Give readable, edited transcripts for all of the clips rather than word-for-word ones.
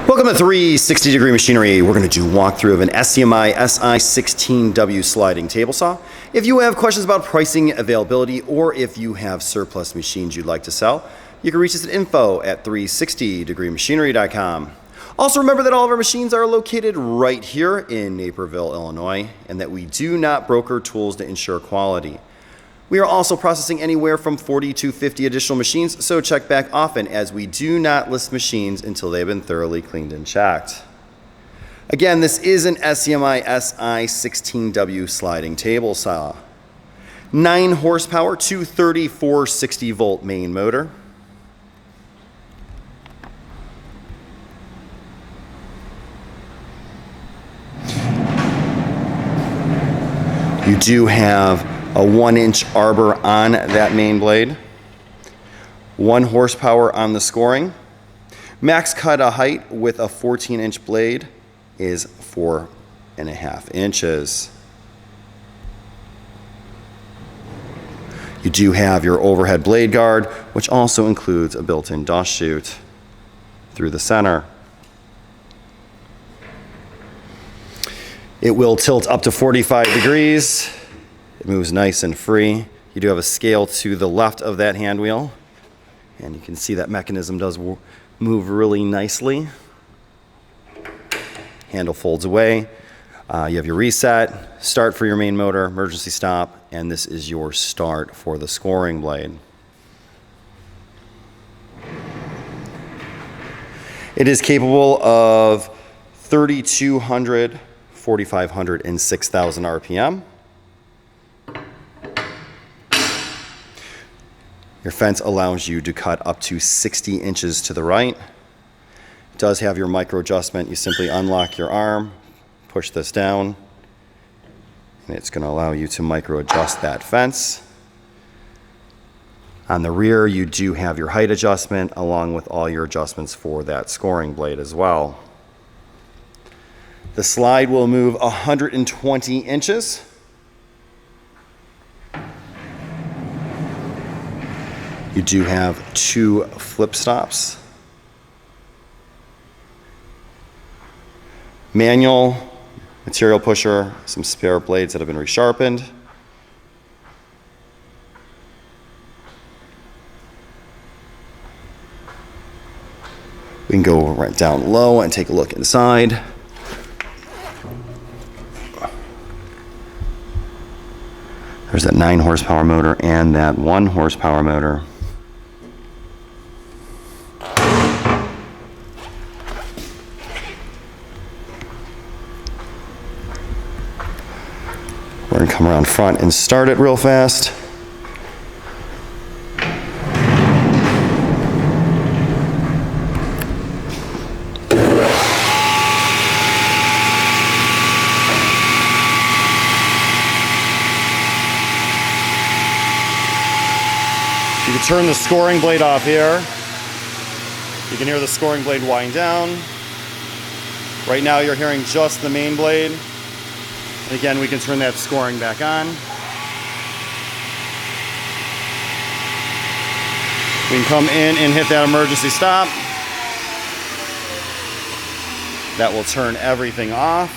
Welcome to 360 Degree Machinery. We're going to do a walkthrough of an Scmi SI16W sliding table saw. If you have questions about pricing, availability, or if you have surplus machines you'd like to sell, you can reach us at info@360degreemachinery.com. Also remember that all of our machines are located right here in Naperville, Illinois, and that we do not broker tools to ensure quality. We are also processing anywhere from 40 to 50 additional machines, so check back often as we do not list machines until they've been thoroughly cleaned and checked. Again, this is an Scmi SI16W sliding table saw. 9 horsepower, 234 60-volt main motor. You do have a 1-inch arbor on that main blade, 1 horsepower on the scoring. Max cut height with a 14-inch blade is 4.5 inches. You do have your overhead blade guard, which also includes a built-in dust chute through the center. It will tilt up to 45 degrees. It moves nice and free. You do have a scale to the left of that hand wheel, and you can see that mechanism does move really nicely. Handle folds away. You have your reset, start for your main motor, emergency stop, and this is your start for the scoring blade. It is capable of 3,200, 4,500, and 6,000 RPM. Your fence allows you to cut up to 60 inches to the right. It does have your micro adjustment. You simply unlock your arm, push this down, and it's going to allow you to micro adjust that fence. On the rear, you do have your height adjustment along with all your adjustments for that scoring blade as well. The slide will move 120 inches. You do have 2 flip stops. Manual, material pusher, some spare blades that have been resharpened. We can go right down low and take a look inside. There's that 9 horsepower motor and that 1 horsepower motor. We're going to come around front and start it real fast. You can turn the scoring blade off here. You can hear the scoring blade wind down. Right now you're hearing just the main blade. And again, we can turn that scoring back on. We can come in and hit that emergency stop. That will turn everything off.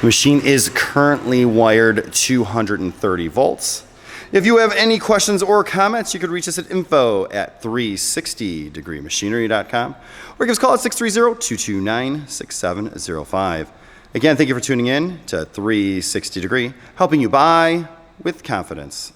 The machine is currently wired 230 volts. If you have any questions or comments, you could reach us at info@360degreemachinery.com or give us a call at 630-229-6705. Again, thank you for tuning in to 360 Degree, helping you buy with confidence.